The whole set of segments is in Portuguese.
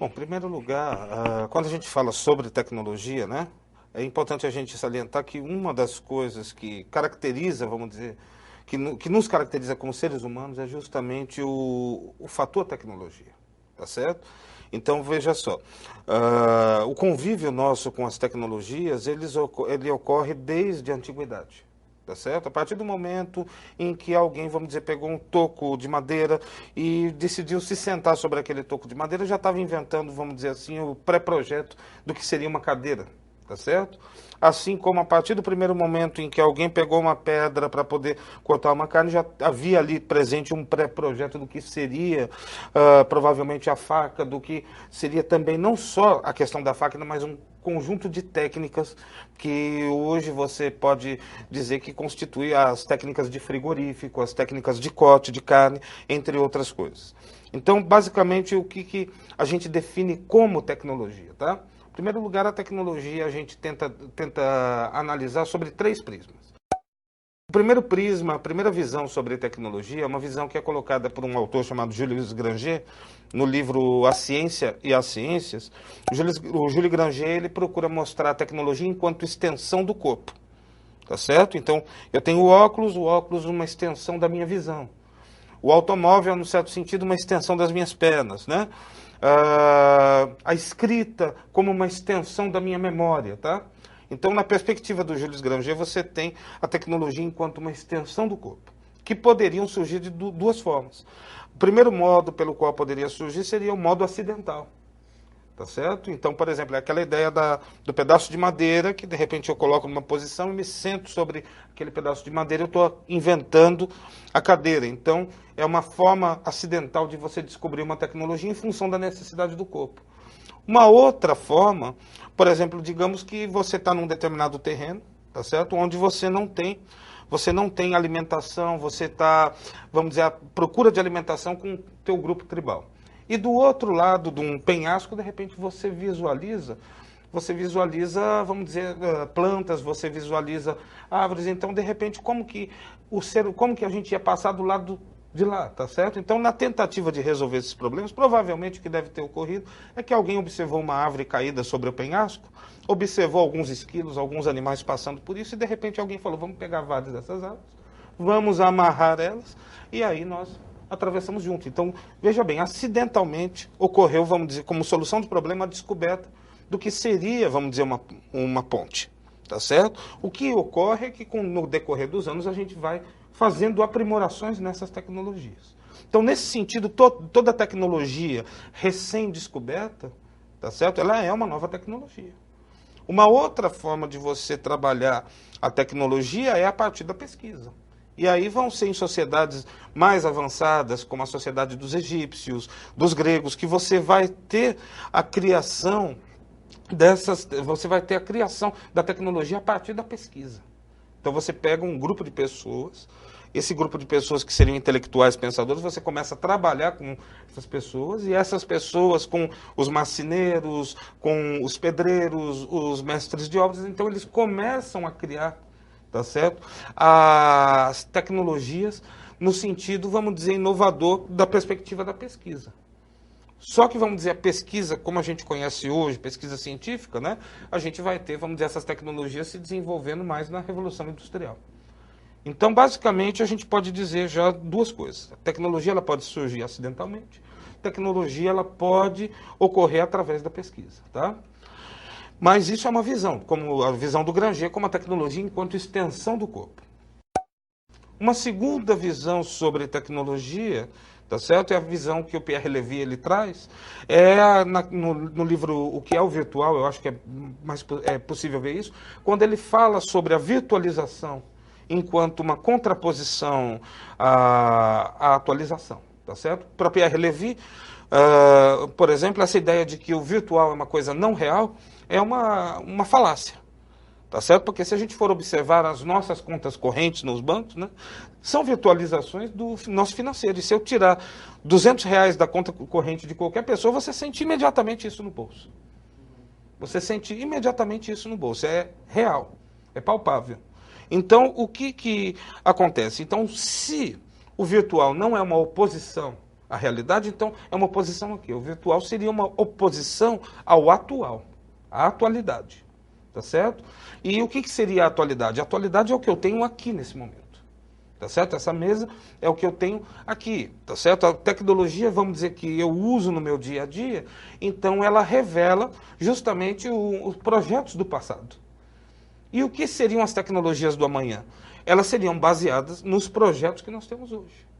Bom, em primeiro lugar, quando a gente fala sobre tecnologia, né, é importante a gente salientar que uma das coisas que caracteriza, vamos dizer, que nos caracteriza como seres humanos é justamente o fator tecnologia, tá certo? Então, veja só, o convívio nosso com as tecnologias, ele ocorre desde a antiguidade. Tá certo? A partir do momento em que alguém, vamos dizer, pegou um toco de madeira e decidiu se sentar sobre aquele toco de madeira, já estava inventando, vamos dizer assim, o pré-projeto do que seria uma cadeira, tá certo? Assim como a partir do primeiro momento em que alguém pegou uma pedra para poder cortar uma carne, já havia ali presente um pré-projeto do que seria provavelmente a faca, do que seria também não só a questão da faca, mas um conjunto de técnicas que hoje você pode dizer que constitui as técnicas de frigorífico, as técnicas de corte de carne, entre outras coisas. Então, basicamente, o que a gente define como tecnologia, tá? Em primeiro lugar, a tecnologia a gente tenta analisar sobre três prismas. O primeiro prisma, a primeira visão sobre tecnologia é uma visão que é colocada por um autor chamado Jules Granger, no livro A Ciência e as Ciências. O Jules Granger ele procura mostrar a tecnologia enquanto extensão do corpo, tá certo? Então, eu tenho o óculos uma extensão da minha visão. O automóvel, no certo sentido, uma extensão das minhas pernas, né? A escrita como uma extensão da minha memória, tá? Então, na perspectiva do Jules Granger, você tem a tecnologia enquanto uma extensão do corpo, que poderiam surgir de duas formas. O primeiro modo pelo qual poderia surgir seria o modo acidental. Tá certo? Então, por exemplo, é aquela ideia do pedaço de madeira que de repente eu coloco numa posição e me sento sobre aquele pedaço de madeira, eu estou inventando a cadeira. Então, é uma forma acidental de você descobrir uma tecnologia em função da necessidade do corpo. Uma outra forma, por exemplo, digamos que você está num determinado terreno, tá certo? Onde você não tem alimentação, você está, vamos dizer, à procura de alimentação com o teu grupo tribal. E do outro lado de um penhasco, de repente você visualiza, vamos dizer, plantas, você visualiza árvores. Então, de repente, como que a gente ia passar do lado de lá, tá certo? Então, na tentativa de resolver esses problemas, provavelmente o que deve ter ocorrido é que alguém observou uma árvore caída sobre o penhasco, observou alguns esquilos, alguns animais passando por isso, e de repente alguém falou, vamos pegar várias dessas árvores, vamos amarrar elas, e aí nós atravessamos junto. Então, veja bem, acidentalmente ocorreu, vamos dizer, como solução do problema, a descoberta do que seria, vamos dizer, uma ponte, tá certo? O que ocorre é que no decorrer dos anos a gente vai fazendo aprimorações nessas tecnologias. Então, nesse sentido, toda tecnologia recém-descoberta, tá certo? Ela é uma nova tecnologia. Uma outra forma de você trabalhar a tecnologia é a partir da pesquisa. E aí vão ser em sociedades mais avançadas, como a sociedade dos egípcios, dos gregos, que você vai ter a criação da tecnologia a partir da pesquisa. Então você pega um grupo de pessoas, esse grupo de pessoas que seriam intelectuais pensadores, você começa a trabalhar com essas pessoas, e essas pessoas com os marceneiros, com os pedreiros, os mestres de obras, então eles começam a criar, tá certo? As tecnologias no sentido, vamos dizer, inovador da perspectiva da pesquisa. Só que, vamos dizer, a pesquisa, como a gente conhece hoje, pesquisa científica, né? A gente vai ter, vamos dizer, essas tecnologias se desenvolvendo mais na Revolução Industrial. Então, basicamente, a gente pode dizer já duas coisas. A tecnologia ela pode surgir acidentalmente, a tecnologia ela pode ocorrer através da pesquisa, tá? Mas isso é uma visão, como a visão do Granger, como a tecnologia enquanto extensão do corpo. Uma segunda visão sobre tecnologia, tá certo? É a visão que o Pierre Levy ele traz, no livro O que é o Virtual, eu acho que é possível ver isso, quando ele fala sobre a virtualização enquanto uma contraposição à atualização, tá certo? Para Pierre Levy, por exemplo, essa ideia de que o virtual é uma coisa não real é uma falácia. Tá certo? Porque se a gente for observar as nossas contas correntes nos bancos, né, são virtualizações do nosso financeiro. E se eu tirar R$ 200 da conta corrente de qualquer pessoa, você sente imediatamente isso no bolso. Você sente imediatamente isso no bolso. É real, é palpável. Então, o que acontece? Então, se o virtual não é uma oposição a realidade, então é uma oposição aqui. O virtual seria uma oposição ao atual, à atualidade, tá certo? E o que seria a atualidade? A atualidade é o que eu tenho aqui nesse momento, tá certo? Essa mesa é o que eu tenho aqui, tá certo? A tecnologia, vamos dizer que eu uso no meu dia a dia, então ela revela justamente os projetos do passado. E o que seriam as tecnologias do amanhã? Elas seriam baseadas nos projetos que nós temos hoje.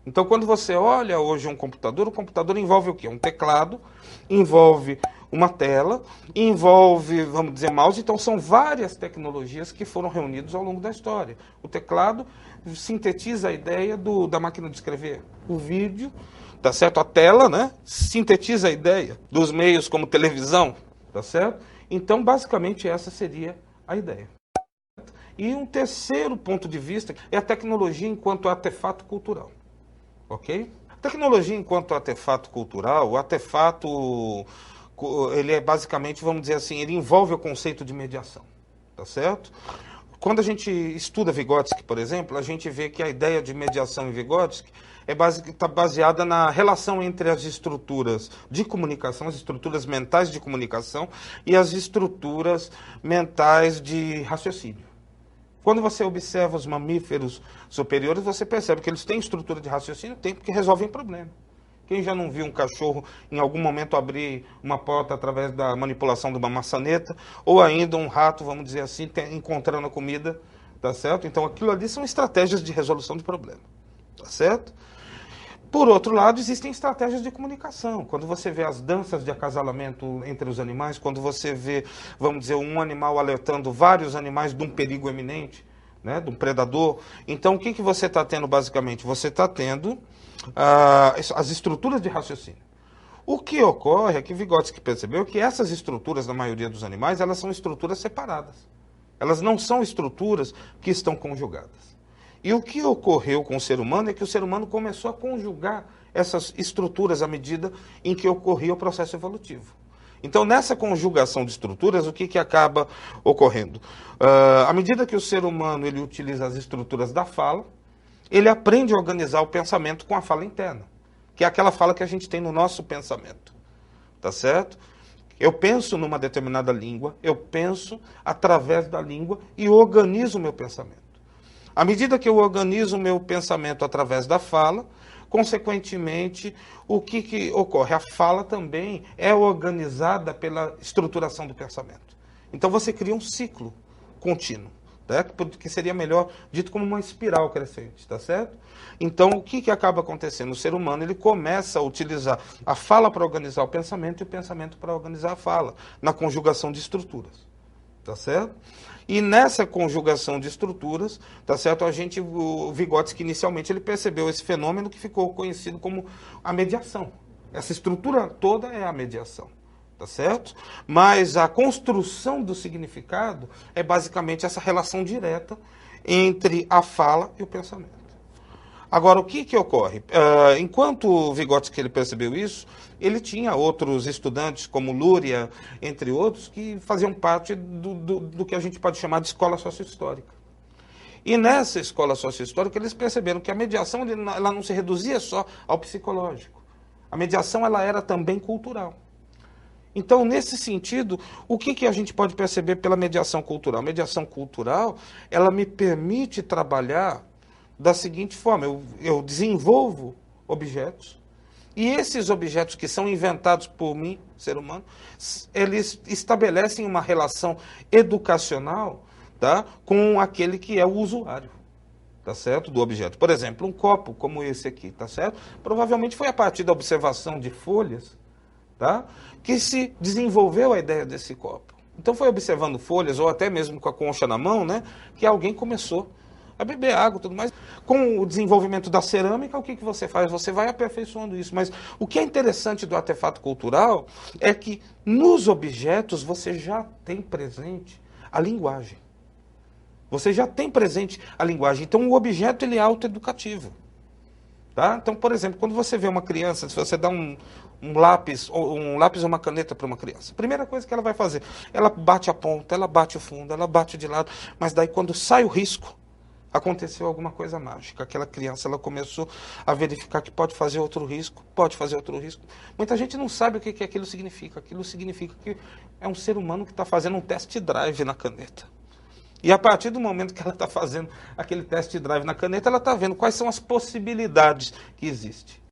Então, quando você olha hoje um computador, o computador envolve o quê? Um teclado, envolve uma tela, envolve, vamos dizer, mouse. Então, são várias tecnologias que foram reunidas ao longo da história. O teclado sintetiza a ideia da máquina de escrever. O vídeo, tá certo? A tela, né? Sintetiza a ideia dos meios como televisão, tá certo? Então, basicamente, essa seria a ideia. E um terceiro ponto de vista é a tecnologia enquanto artefato cultural. Ok? Tecnologia enquanto artefato cultural, o artefato, ele é basicamente, vamos dizer assim, ele envolve o conceito de mediação, tá certo? Quando a gente estuda Vygotsky, por exemplo, a gente vê que a ideia de mediação em Vygotsky está baseada na relação entre as estruturas de comunicação, as estruturas mentais de comunicação e as estruturas mentais de raciocínio. Quando você observa os mamíferos superiores, você percebe que eles têm estrutura de raciocínio, tem porque resolvem problema. Quem já não viu um cachorro em algum momento abrir uma porta através da manipulação de uma maçaneta, ou ainda um rato, vamos dizer assim, encontrando a comida, tá certo? Então aquilo ali são estratégias de resolução de problema, tá certo? Por outro lado, existem estratégias de comunicação. Quando você vê as danças de acasalamento entre os animais, quando você vê, vamos dizer, um animal alertando vários animais de um perigo eminente, né, de um predador, então o que você está tendo basicamente? Você está tendo as estruturas de raciocínio. O que ocorre é que Vygotsky percebeu que essas estruturas, na maioria dos animais, elas são estruturas separadas. Elas não são estruturas que estão conjugadas. E o que ocorreu com o ser humano é que o ser humano começou a conjugar essas estruturas à medida em que ocorria o processo evolutivo. Então, nessa conjugação de estruturas, o que acaba ocorrendo? À medida que o ser humano ele utiliza as estruturas da fala, ele aprende a organizar o pensamento com a fala interna, que é aquela fala que a gente tem no nosso pensamento. Tá certo? Eu penso numa determinada língua, eu penso através da língua e organizo o meu pensamento. À medida que eu organizo o meu pensamento através da fala, consequentemente, o que ocorre? A fala também é organizada pela estruturação do pensamento. Então você cria um ciclo contínuo, né? Que seria melhor dito como uma espiral crescente, tá certo? Então o que acaba acontecendo? O ser humano ele começa a utilizar a fala para organizar o pensamento e o pensamento para organizar a fala, na conjugação de estruturas, tá certo? E nessa conjugação de estruturas, tá certo? O Vygotsky inicialmente ele percebeu esse fenômeno que ficou conhecido como a mediação. Essa estrutura toda é a mediação, tá certo? Mas a construção do significado é basicamente essa relação direta entre a fala e o pensamento. Agora, o que ocorre? Enquanto o Vygotsky ele percebeu isso, ele tinha outros estudantes, como Luria, entre outros, que faziam parte do que a gente pode chamar de escola sociohistórica. E nessa escola sociohistórica, eles perceberam que a mediação ela não se reduzia só ao psicológico. A mediação ela era também cultural. Então, nesse sentido, o que a gente pode perceber pela mediação cultural? A mediação cultural, ela me permite trabalhar da seguinte forma: eu desenvolvo objetos, e esses objetos que são inventados por mim, ser humano, eles estabelecem uma relação educacional, tá, com aquele que é o usuário, tá certo, do objeto. Por exemplo, um copo como esse aqui, tá certo? Provavelmente foi a partir da observação de folhas, tá, que se desenvolveu a ideia desse copo. Então foi observando folhas, ou até mesmo com a concha na mão, né, que alguém começou a beber água e tudo mais. Com o desenvolvimento da cerâmica, o que você faz? Você vai aperfeiçoando isso. Mas o que é interessante do artefato cultural é que nos objetos você já tem presente a linguagem. Você já tem presente a linguagem. Então o objeto ele é autoeducativo. Tá? Então, por exemplo, quando você vê uma criança, se você dá um lápis ou uma caneta para uma criança, a primeira coisa que ela vai fazer, ela bate a ponta, ela bate o fundo, ela bate de lado, mas daí quando sai o risco, aconteceu alguma coisa mágica. Aquela criança, ela começou a verificar que pode fazer outro risco, pode fazer outro risco. Muita gente não sabe o que aquilo significa. Aquilo significa que é um ser humano que está fazendo um test drive na caneta. E a partir do momento que ela está fazendo aquele test drive na caneta, ela está vendo quais são as possibilidades que existem.